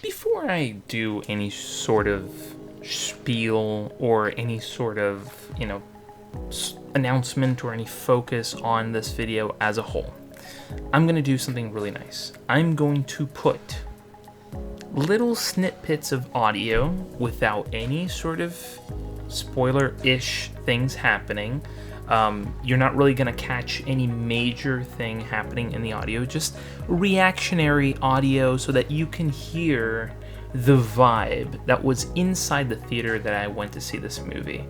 Before I do any sort of spiel or any sort of, announcement or any focus on this video as a whole, I'm going to do something really nice. I'm going to put little snippets of audio without any sort of spoiler-ish things happening. You're not really going to catch any major thing happening in the audio, just reactionary audio so that you can hear the vibe that was inside the theater that I went to see this movie,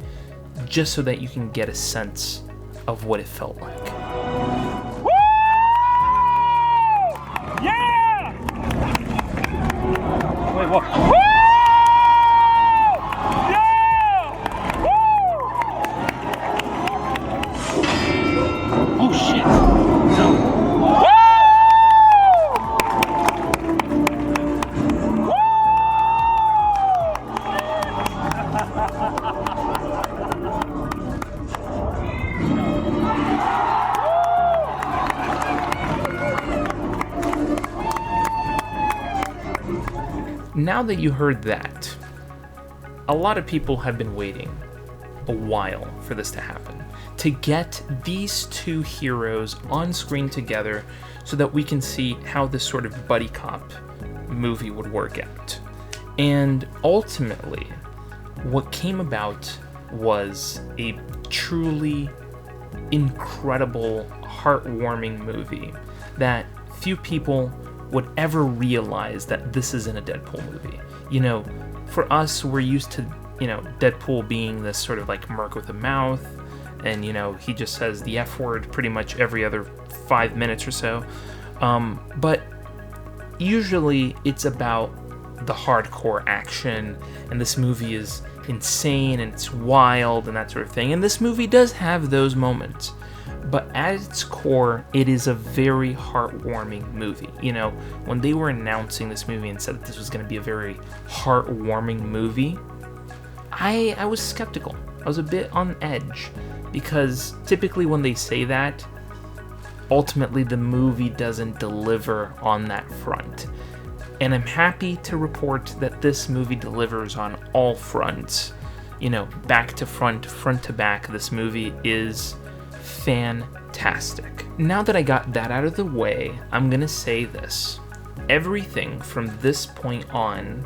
just so that you can get a sense of what it felt like. Woo! Yeah! Wait, what? Woo! Oh shit! No. Woo! Now that you heard that, a lot of people have been waiting a while for this to happen, to get these two heroes on screen together so that we can see how this sort of buddy cop movie would work out. And ultimately, what came about was a truly incredible, heartwarming movie that few people would ever realize that this isn't a Deadpool movie. For us, we're used to, Deadpool being this sort of like merc with a mouth, and, he just says the F word pretty much every other 5 minutes or so. But usually it's about the hardcore action, and this movie is insane and it's wild and that sort of thing. And this movie does have those moments. But at its core, it is a very heartwarming movie. When they were announcing this movie and said that this was going to be a very heartwarming movie, I was skeptical. I was a bit on edge, because typically when they say that, ultimately the movie doesn't deliver on that front. And I'm happy to report that this movie delivers on all fronts. Back to front, front to back, this movie is fantastic. Now that I got that out of the way, I'm gonna say this. Everything from this point on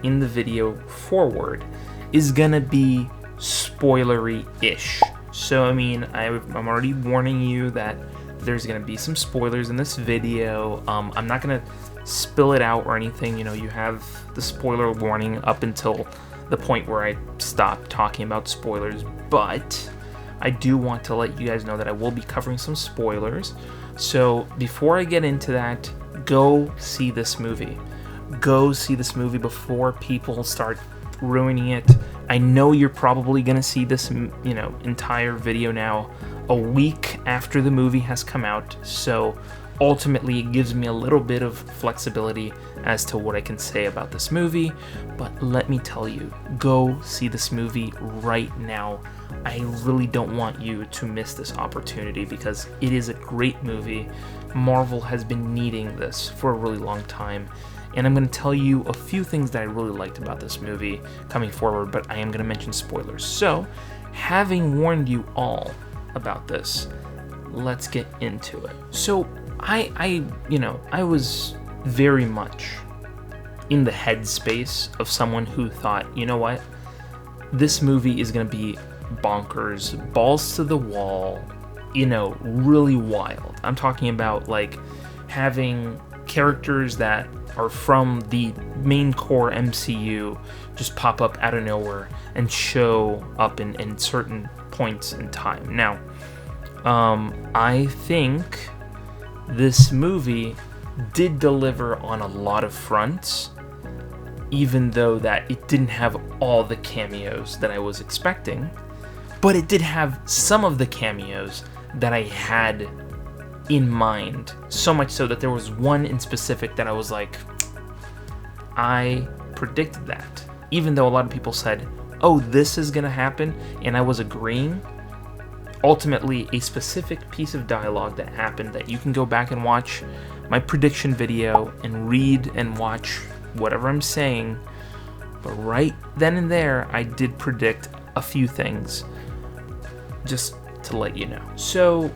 in the video forward is gonna be spoilery-ish. So, I'm already warning you that there's gonna be some spoilers in this video. I'm not gonna spill it out or anything. You have the spoiler warning up until the point where I stop talking about spoilers, but I do want to let you guys know that I will be covering some spoilers. So before I get into that, go see this movie. Go see this movie before people start ruining it. I know you're probably going to see this, entire video now a week after the movie has come out. So ultimately, it gives me a little bit of flexibility as to what I can say about this movie. But let me tell you, go see this movie right now. I really don't want you to miss this opportunity, because it is a great movie. Marvel has been needing this for a really long time. And I'm going to tell you a few things that I really liked about this movie coming forward, but I am going to mention spoilers. So, having warned you all about this, let's get into it. So, I was very much in the headspace of someone who thought, what? This movie is going to be bonkers, balls to the wall, really wild. I'm talking about, like, having characters that are from the main core MCU just pop up out of nowhere and show up in certain points in time. Now, I think this movie did deliver on a lot of fronts, even though that it didn't have all the cameos that I was expecting, but it did have some of the cameos that I had in mind, so much so that there was one in specific that I was like, I predicted that. Even though a lot of people said, oh, this is gonna happen, and I was agreeing, ultimately a specific piece of dialogue that happened that you can go back and watch my prediction video and read and watch whatever I'm saying. But right then and there, I did predict a few things, just to let you know. So,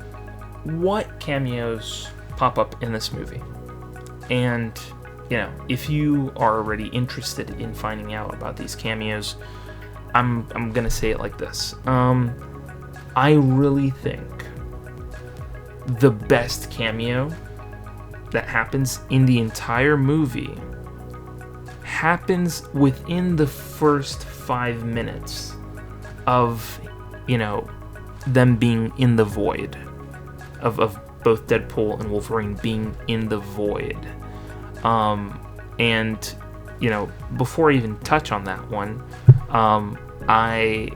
what cameos pop up in this movie? And, if you are already interested in finding out about these cameos, I'm gonna say it like this. I really think the best cameo that happens in the entire movie happens within the first 5 minutes of, them being in the void, of both Deadpool and Wolverine being in the void. And, before I even touch on that one, I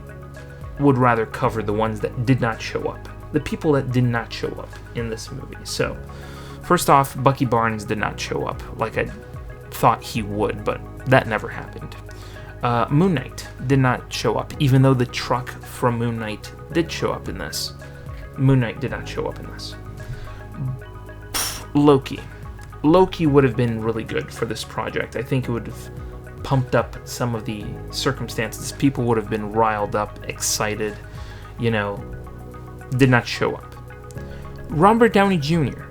would rather cover the ones that did not show up. The people that did not show up in this movie. So, first off, Bucky Barnes did not show up like I thought he would, but that never happened. Moon Knight did not show up, even though the truck from Moon Knight did show up in this. Moon Knight did not show up in this. Loki. Loki would have been really good for this project. I think it would have pumped up some of the circumstances. People would have been riled up, excited, did not show up. Robert Downey Jr.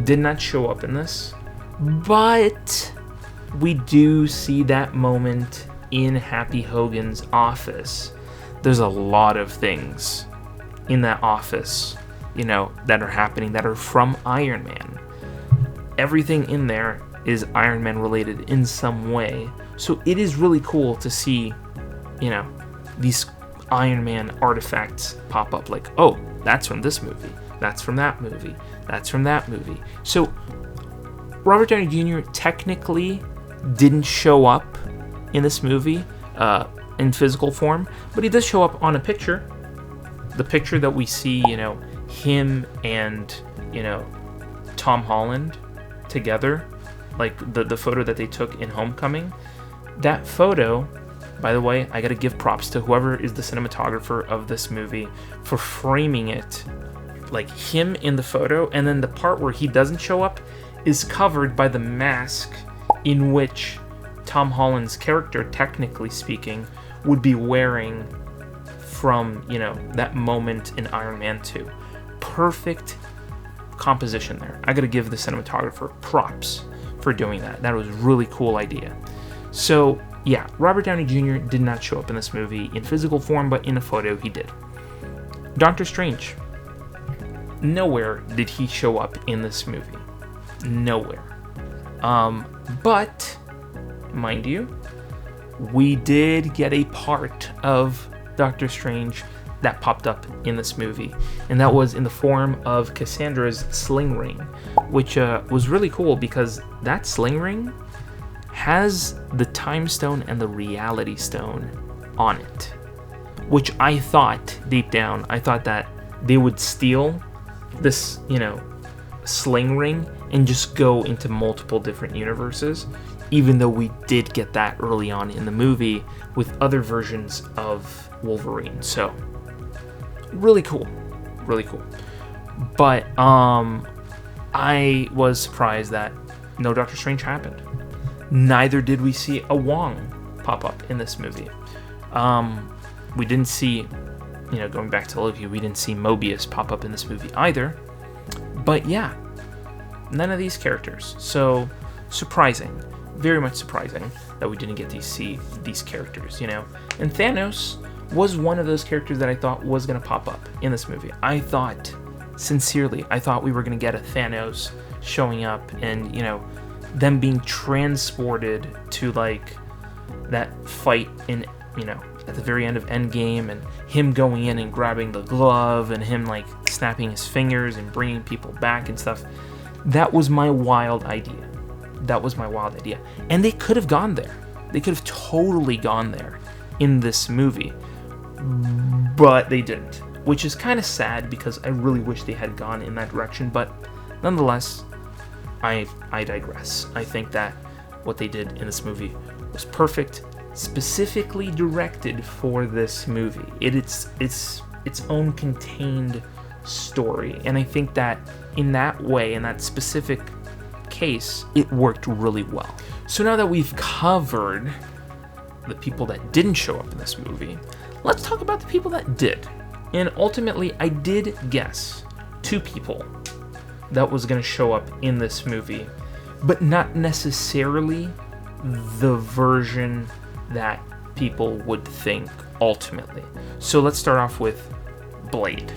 did not show up in this, but we do see that moment in Happy Hogan's office. There's a lot of things in that office, that are happening that are from Iron Man. Everything in there is Iron Man related in some way. So it is really cool to see, these Iron Man artifacts pop up like, oh, that's from this movie, that's from that movie, that's from that movie. So Robert Downey Jr. technically didn't show up in this movie in physical form, but he does show up on a picture. The picture that we see, him and, Tom Holland together, like the photo that they took in Homecoming. That photo, by the way, I gotta give props to whoever is the cinematographer of this movie for framing it like him in the photo, and then the part where he doesn't show up is covered by the mask in which Tom Holland's character, technically speaking, would be wearing from, that moment in Iron Man 2. Perfect composition there. I gotta give the cinematographer props for doing that. That was a really cool idea. So, yeah, Robert Downey Jr. did not show up in this movie in physical form, but in a photo he did. Doctor Strange. Nowhere did he show up in this movie. Nowhere. But, mind you, we did get a part of Doctor Strange that popped up in this movie, and that was in the form of Cassandra's sling ring, which was really cool because that sling ring has the Time Stone and the Reality Stone on it, which I thought deep down, I thought that they would steal this, sling ring and just go into multiple different universes, even though we did get that early on in the movie with other versions of Wolverine. So, really cool. Really cool. But, I was surprised that no Doctor Strange happened. Neither did we see a Wong pop up in this movie. We didn't see, going back to Loki, we didn't see Mobius pop up in this movie either. But yeah, none of these characters. So, surprising. Very much surprising that we didn't get to see these characters, And Thanos was one of those characters that I thought was going to pop up in this movie. I thought we were going to get a Thanos showing up and, them being transported to, like, that fight in, at the very end of Endgame, and him going in and grabbing the glove and him, like, snapping his fingers and bringing people back and stuff. That was my wild idea. And they could have gone there. They could have totally gone there in this movie. But they didn't, which is kind of sad because I really wish they had gone in that direction. But nonetheless, I digress. I think that what they did in this movie was perfect, specifically directed for this movie. It's its own contained story, and I think that in that way, in that specific case, it worked really well. So now that we've covered the people that didn't show up in this movie, let's talk about the people that did. And ultimately, I did guess 2 people that was going to show up in this movie, but not necessarily the version that people would think ultimately. So let's start off with Blade.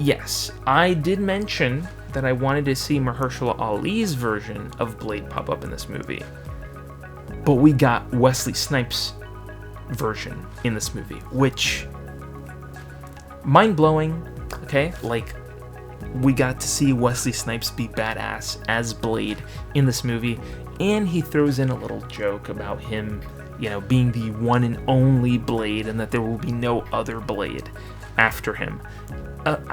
Yes, I did mention that I wanted to see Mahershala Ali's version of Blade pop up in this movie, but we got Wesley Snipes' version in this movie, which, mind-blowing, okay? Like, we got to see Wesley Snipes be badass as Blade in this movie, and he throws in a little joke about him, being the one and only Blade, and that there will be no other Blade after him.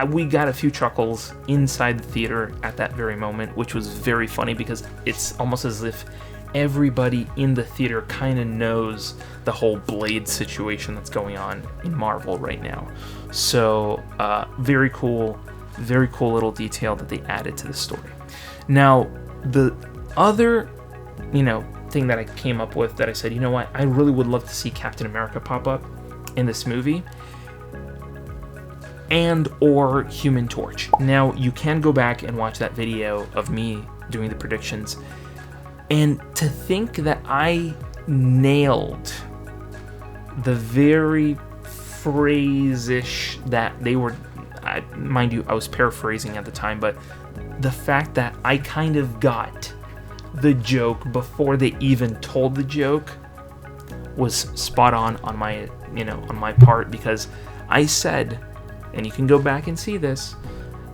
We got a few chuckles inside the theater at that very moment, which was very funny because it's almost as if everybody in the theater kind of knows the whole Blade situation that's going on in Marvel right now. So, very cool little detail that they added to the story. Now, the other, thing that I came up with that I said, what, I really would love to see Captain America pop up in this movie, and or Human Torch. Now, you can go back and watch that video of me doing the predictions, and to think that I nailed the very phrase-ish that they were, mind you, I was paraphrasing at the time, but the fact that I kind of got the joke before they even told the joke was spot on my, on my part, because I said, and you can go back and see this,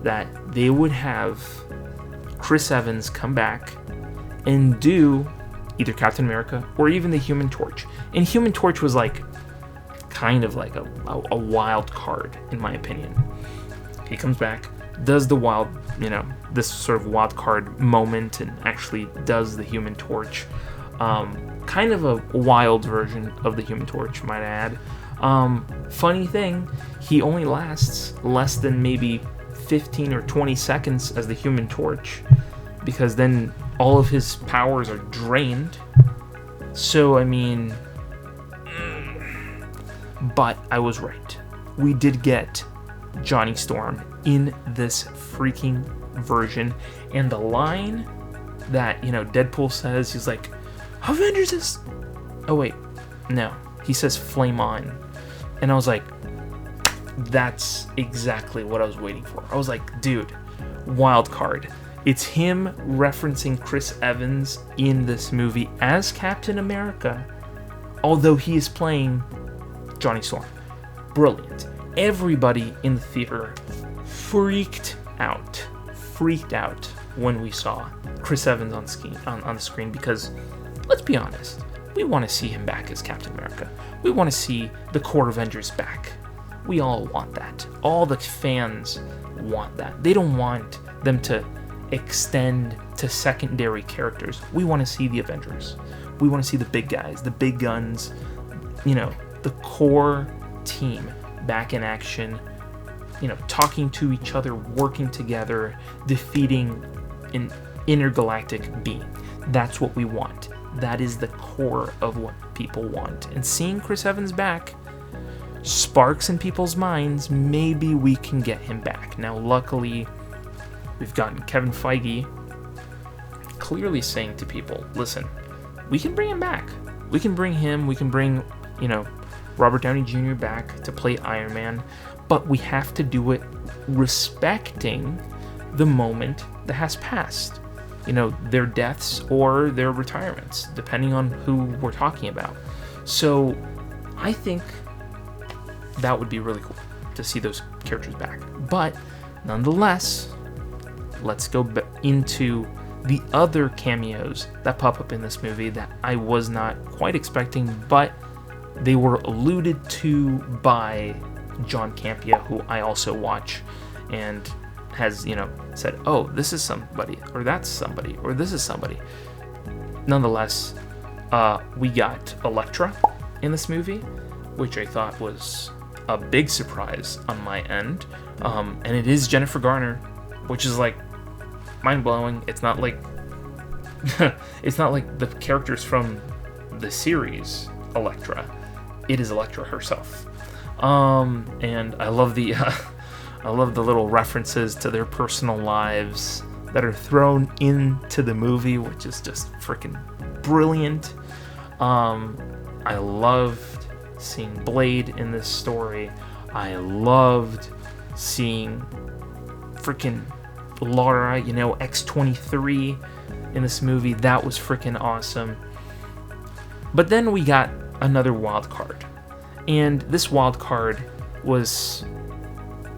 that they would have Chris Evans come back and do either Captain America or even the Human Torch. And Human Torch was kind of like a wild card, in my opinion. He comes back, does the wild, this sort of wild card moment, and actually does the Human Torch. Kind of a wild version of the Human Torch, might I add. Funny thing, he only lasts less than maybe 15 or 20 seconds as the Human Torch, because then all of his powers are drained. So, but I was right. We did get Johnny Storm in this freaking version, and the line that, Deadpool says, he's like, Avengers is... Oh, wait. No. He says, flame on. And I was like, that's exactly what I was waiting for. I was like, dude, wild card. It's him referencing Chris Evans in this movie as Captain America, although he is playing Johnny Storm. Brilliant. Everybody in the theater freaked out when we saw Chris Evans on the screen, because, let's be honest, we want to see him back as Captain America. We want to see the core Avengers back. We all want that. All the fans want that. They don't want them to extend to secondary characters. We want to see the Avengers. We want to see the big guys, the big guns, the core team back in action, talking to each other, working together, defeating an intergalactic being. That's what we want. That is the core of what people want. And seeing Chris Evans back sparks in people's minds, maybe we can get him back. Now, luckily, we've gotten Kevin Feige clearly saying to people, listen, we can bring him back. We can bring him, we can bring, Robert Downey Jr. back to play Iron Man, but we have to do it respecting the moment that has passed. Their deaths or their retirements, depending on who we're talking about. So I think that would be really cool to see those characters back. But nonetheless, let's go into the other cameos that pop up in this movie that I was not quite expecting, but they were alluded to by John Campea, who I also watch, and has, said, oh, this is somebody, or that's somebody, or this is somebody. Nonetheless, we got Elektra in this movie, which I thought was a big surprise on my end. And it is Jennifer Garner, which is mind-blowing. It's not like it's not like the characters from the series Elektra. It is Elektra herself. And I love the I love the little references to their personal lives that are thrown into the movie, which is just freaking brilliant. I loved seeing Blade in this story. I loved seeing freaking Lara, X-23 in this movie. That was freaking awesome. But then we got another wild card. And this wild card was,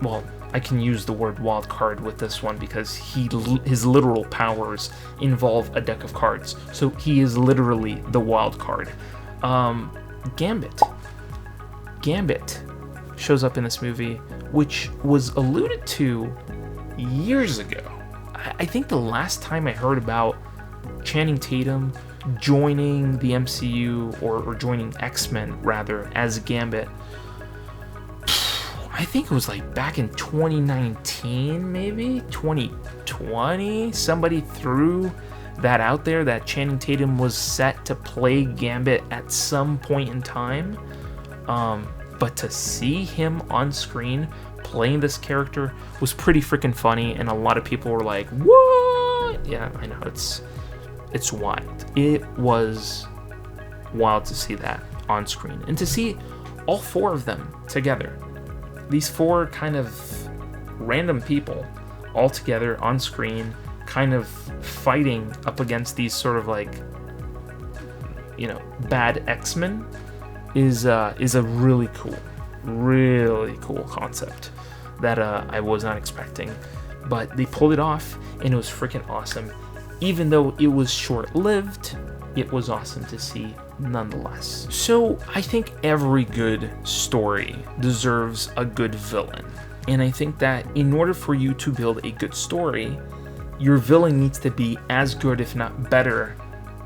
well, I can use the word wild card with this one because his literal powers involve a deck of cards. So he is literally the wild card. Gambit. Gambit shows up in this movie, which was alluded to years ago. I think the last time I heard about Channing Tatum joining the MCU or joining X-Men rather as Gambit, I think it was like back in 2019, maybe 2020. Somebody threw that out there that Channing Tatum was set to play Gambit at some point in time. But to see him on screen playing this character was pretty freaking funny, and a lot of people were like, "What?" Yeah, I know, it's wild. It was wild to see that on screen and to see all four of them together. These four kind of random people all together on screen, kind of fighting up against these sort of like, bad X-Men is a really cool concept that I was not expecting. But they pulled it off, and it was freaking awesome. Even though it was short-lived, it was awesome to see nonetheless. So I think every good story deserves a good villain. And I think that in order for you to build a good story, your villain needs to be as good, if not better,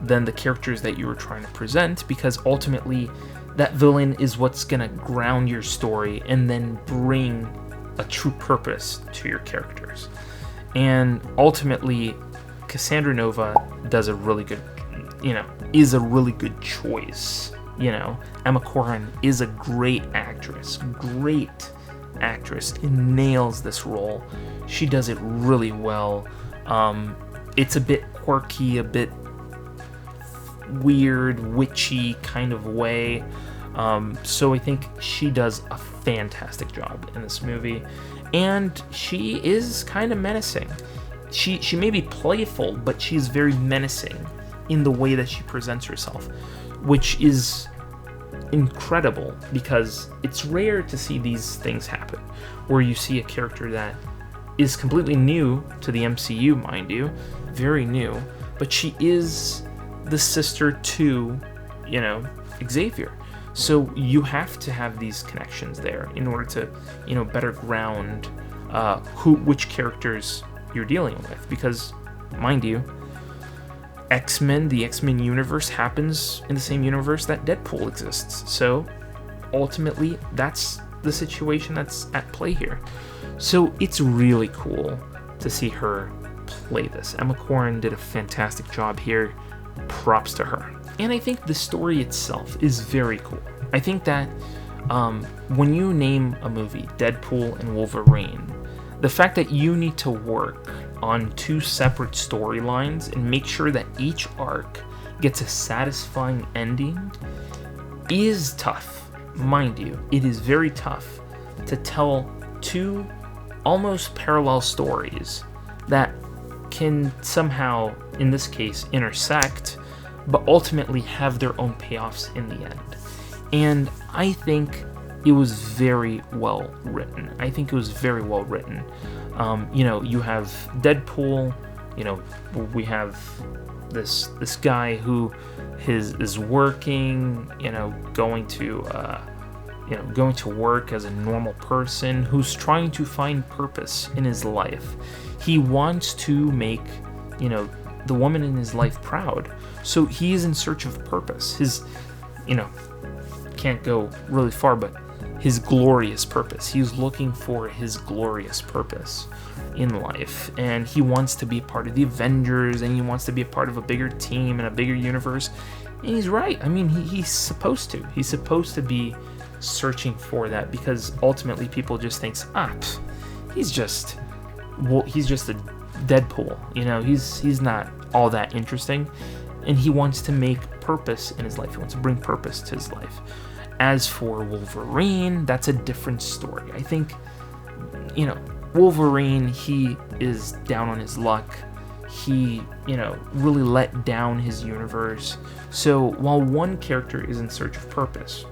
than the characters that you were trying to present, because ultimately that villain is what's gonna ground your story and then bring a true purpose to your characters. And ultimately, Cassandra Nova does a really good, is a really good choice. Emma Corrin is a great actress, and nails this role. She does it really well. It's a bit quirky, a bit weird, witchy kind of way. So I think she does a fantastic job in this movie, and she is kind of menacing. She may be playful, but she's very menacing in the way that she presents herself, which is incredible because it's rare to see these things happen, where you see a character that is completely new to the MCU, mind you, very new, but she is the sister to, Xavier. So you have to have these connections there in order to, better ground which characters you're dealing with, because, mind you, X-Men, the X-Men universe happens in the same universe that Deadpool exists. So ultimately, that's the situation that's at play here. So it's really cool to see her play this. Emma Corrin did a fantastic job here. Props to her. And I think the story itself is very cool. I think that when you name a movie Deadpool and Wolverine, the fact that you need to work on two separate storylines and make sure that each arc gets a satisfying ending is tough. Mind you, it is very tough to tell two almost parallel stories that can somehow, in this case, intersect, but ultimately have their own payoffs in the end. And I think it was very well written. You have Deadpool, we have this guy who is working, going to work as a normal person who's trying to find purpose in his life. He wants to make, the woman in his life proud. So he is in search of purpose. His, can't go really far, but his glorious purpose. He's looking for his glorious purpose in life, and he wants to be part of the Avengers, and he wants to be a part of a bigger team and a bigger universe. And he's right. I mean, he's supposed to. He's supposed to be searching for that, because ultimately people just think, he's just a Deadpool. You know, he's not all that interesting, and he wants to make purpose in his life. He wants to bring purpose to his life. As for Wolverine, that's a different story. I think, you know, Wolverine, he is down on his luck. He, you know, really let down his universe. So while one character is in search of purpose,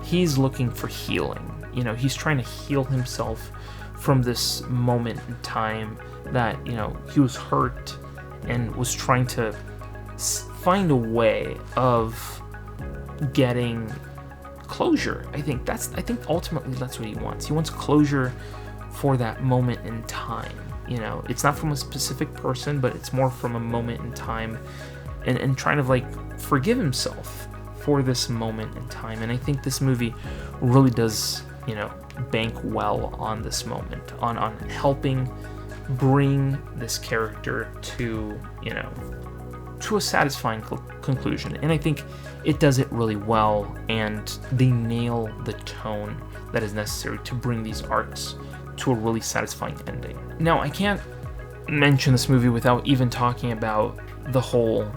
he's looking for healing. You know, he's trying to heal himself from this moment in time that, you know, he was hurt and was trying to find a way of getting closure. I think ultimately that's what he wants. He wants closure for that moment in time. You know, it's not from a specific person, but it's more from a moment in time, and trying to like forgive himself for this moment in time. And I think this movie really does, you know, bank well on this moment, on helping bring this character to, you know, to a satisfying conclusion. And I think it does it really well, and they nail the tone that is necessary to bring these arcs to a really satisfying ending. Now, I can't mention this movie without even talking about the whole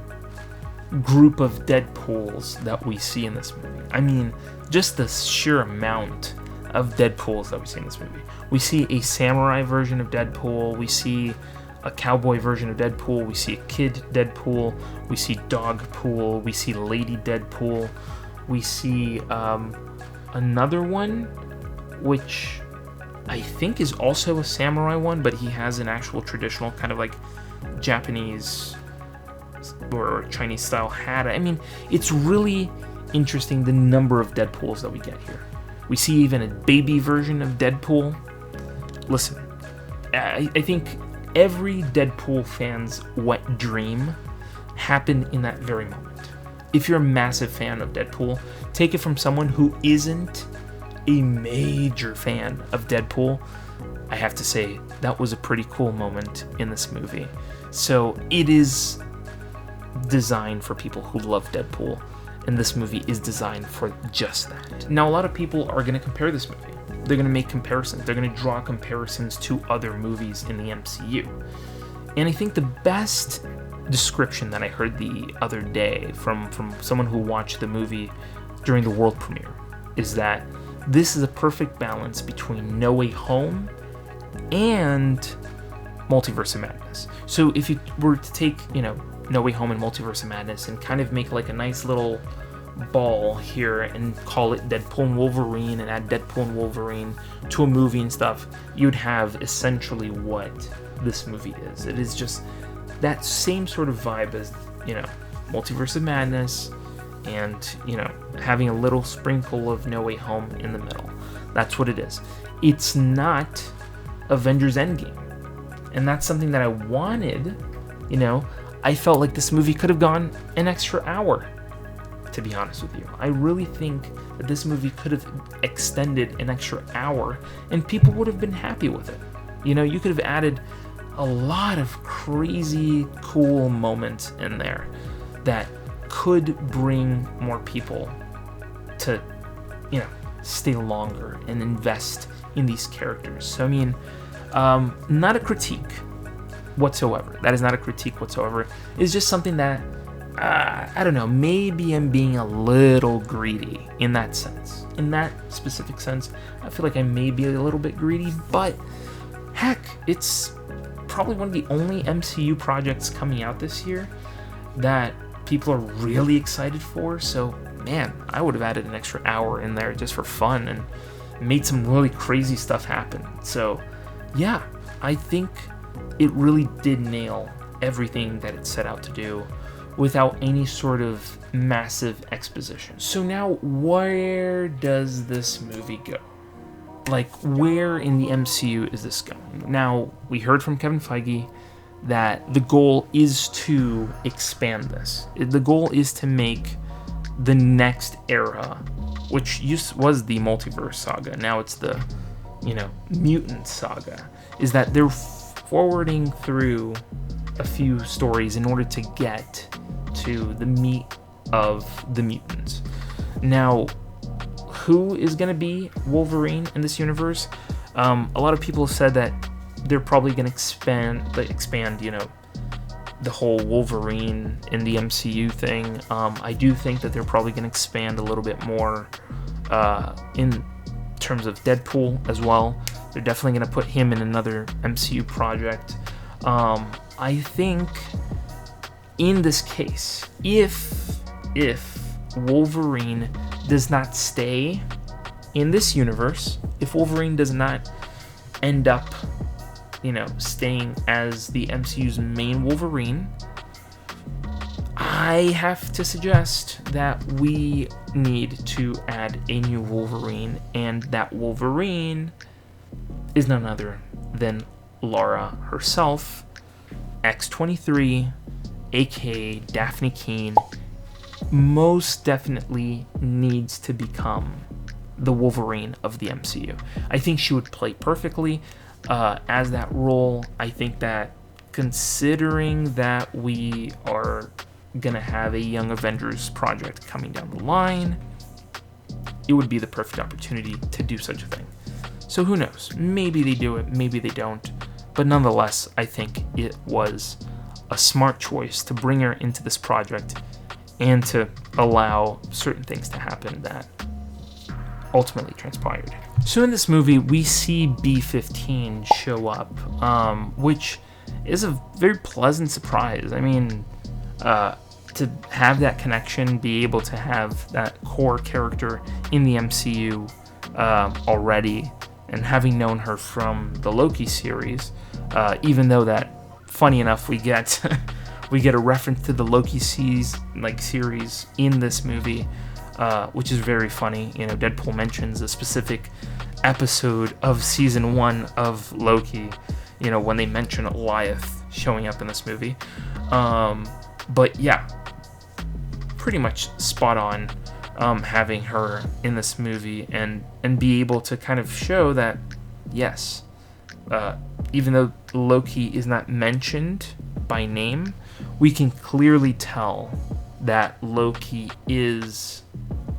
group of Deadpools that we see in this movie. I mean, just the sheer amount of Deadpools that we see in this movie. We see a samurai version of Deadpool, we see a cowboy version of Deadpool, we see a kid Deadpool, we see Dogpool, we see Lady Deadpool, we see another one, which I think is also a samurai one, but he has an actual traditional kind of like Japanese or Chinese style hat. I mean, it's really interesting the number of Deadpools that we get here. We see even a baby version of Deadpool. Listen, I think every Deadpool fan's wet dream happened in that very moment. If you're a massive fan of Deadpool, take it from someone who isn't a major fan of Deadpool, I have to say that was a pretty cool moment in this movie. So it is designed for people who love Deadpool, and this movie is designed for just that. Now, a lot of people are going to compare this movie. They're going to make comparisons. They're going to draw comparisons to other movies in the MCU. And I think the best description that I heard the other day from someone who watched the movie during the world premiere is that this is a perfect balance between No Way Home and Multiverse of Madness. So if you were to take, you know, No Way Home and Multiverse of Madness and kind of make like a nice little ball here and call it Deadpool and Wolverine and add Deadpool and Wolverine to a movie and stuff, you'd have essentially what this movie is. It is just that same sort of vibe as, you know, Multiverse of Madness and, you know, having a little sprinkle of No Way Home in the middle. That's what it is. It's not Avengers Endgame. And that's something that I wanted, you know. I felt like this movie could have gone an extra hour, to be honest with you. I really think that this movie could have extended an extra hour and people would have been happy with it. You know, you could have added a lot of crazy cool moments in there that could bring more people to, you know, stay longer and invest in these characters. So, I mean, not a critique whatsoever. That is not a critique whatsoever. It's just something that, I don't know, maybe I'm being a little greedy in that sense. In that specific sense, I feel like I may be a little bit greedy, but heck, it's probably one of the only MCU projects coming out this year that people are really excited for. So, man, I would have added an extra hour in there just for fun and made some really crazy stuff happen. So, yeah, I think it really did nail everything that it set out to do without any sort of massive exposition. So now, where does this movie go? Like, where in the MCU is this going? Now, we heard from Kevin Feige that the goal is to expand this. The goal is to make the next era which was the multiverse saga, now it's the, mutant saga, is that they're forwarding through a few stories in order to get to the meat of the mutants. Now, who is going to be Wolverine in this universe? A lot of people said that they're probably going to expand, the whole Wolverine in the MCU thing. I do think that they're probably going to expand a little bit more in terms of Deadpool as well. They're definitely going to put him in another MCU project. I think in this case, if Wolverine does not stay in this universe, if Wolverine does not end up, staying as the MCU's main Wolverine, I have to suggest that we need to add a new Wolverine, and that Wolverine is none other than Laura herself, X-23, aka Daphne Keane, most definitely needs to become the Wolverine of the MCU. I think she would play perfectly as that role. I think that considering that we are gonna have a Young Avengers project coming down the line, it would be the perfect opportunity to do such a thing. So who knows? Maybe they do it, maybe they don't. But nonetheless, I think it was a smart choice to bring her into this project and to allow certain things to happen that ultimately transpired. So in this movie, we see B-15 show up, which is a very pleasant surprise. I mean, to have that connection, be able to have that core character in the MCU already, and having known her from the Loki series, even though that, funny enough, we get a reference to the Loki series in this movie, which is very funny. Deadpool mentions a specific episode of season 1 of Loki, when they mention Goliath showing up in this movie. But yeah, pretty much spot on having her in this movie and be able to kind of show that, yes, even though Loki is not mentioned by name, we can clearly tell that Loki is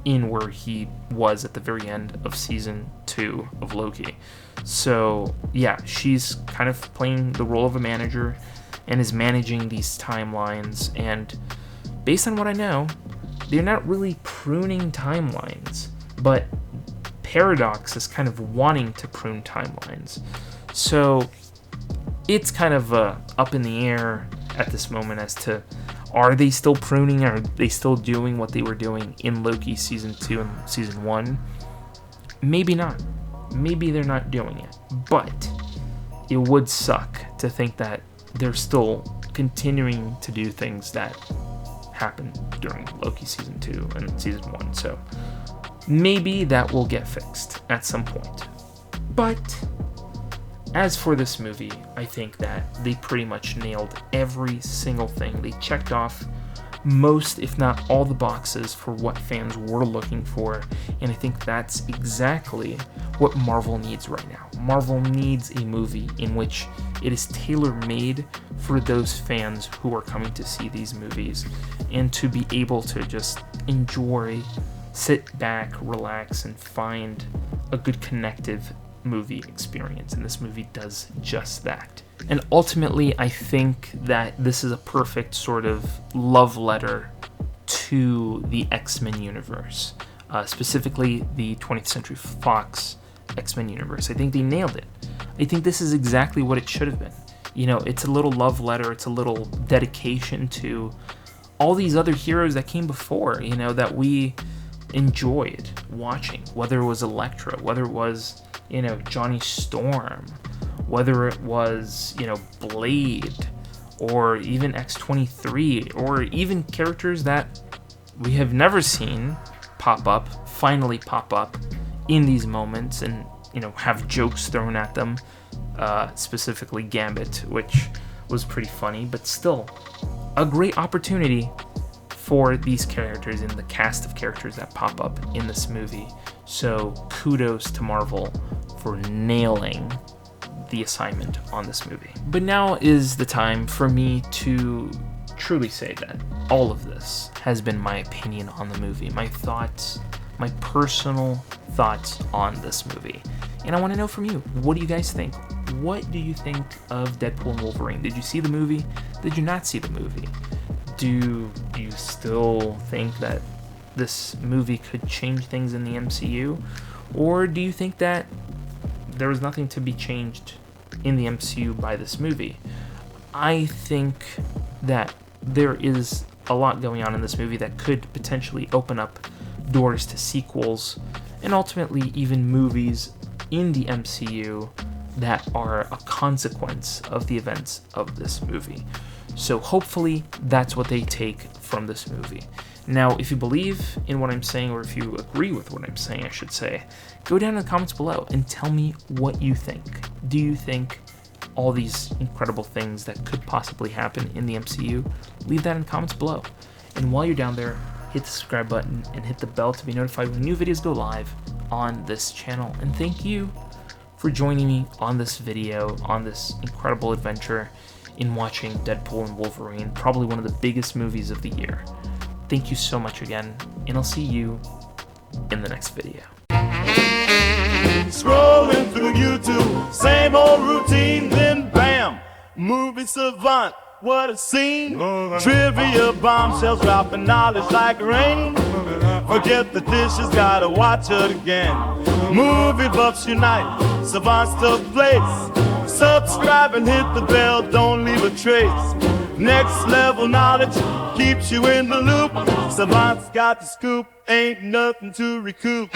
in where he was at the very end of season 2 of Loki. So yeah, she's kind of playing the role of a manager and is managing these timelines, and based on what I know, they're not really pruning timelines, but Paradox is kind of wanting to prune timelines. So it's kind of up in the air at this moment as to, are they still pruning? Are they still doing what they were doing in Loki season 2 and season 1? Maybe not. Maybe they're not doing it. But it would suck to think that they're still continuing to do things that happened during Loki season 2 and season 1. So maybe that will get fixed at some point. But as for this movie, I think that they pretty much nailed every single thing. They checked off most, if not all, the boxes for what fans were looking for, and I think that's exactly what Marvel needs right now. Marvel needs a movie in which it is tailor-made for those fans who are coming to see these movies, and to be able to just enjoy, sit back, relax, and find a good connective movie experience, and this movie does just that. And ultimately, I think that this is a perfect sort of love letter to the X-Men universe, specifically the 20th Century Fox X-Men universe. I think they nailed it. I think this is exactly what it should have been. It's a little love letter, it's a little dedication to all these other heroes that came before, that we enjoyed watching, whether it was Elektra, whether it was Johnny Storm, whether it was, Blade, or even X-23, or even characters that we have never seen finally pop up in these moments and, have jokes thrown at them, specifically Gambit, which was pretty funny, but still a great opportunity for these characters and the cast of characters that pop up in this movie. So kudos to Marvel for nailing the assignment on this movie. But now is the time for me to truly say that all of this has been my opinion on the movie, my thoughts, my personal thoughts on this movie. And I want to know from you, what do you guys think? What do you think of Deadpool and Wolverine? Did you see the movie? Did you not see the movie? Do you still think that this movie could change things in the MCU? Or do you think that there was nothing to be changed in the MCU by this movie? I think that there is a lot going on in this movie that could potentially open up doors to sequels and ultimately even movies in the MCU that are a consequence of the events of this movie. So hopefully that's what they take from this movie. Now, if you believe in what I'm saying, or if you agree with what I'm saying, I should say, go down in the comments below and tell me what you think. Do you think all these incredible things that could possibly happen in the MCU? Leave that in the comments below. And while you're down there, hit the subscribe button and hit the bell to be notified when new videos go live on this channel. And thank you for joining me on this video, on this incredible adventure in watching Deadpool and Wolverine, probably one of the biggest movies of the year. Thank you so much again, and I'll see you in the next video. Scrolling through YouTube, same old routine, then bam, movie savant, what a scene. Trivia bombshells dropping knowledge like rain. Forget the dishes, gotta watch it again. Movie buffs unite, savants to place. Subscribe and hit the bell, don't leave a trace. Next level knowledge keeps you in the loop. Savants got the scoop, ain't nothing to recoup.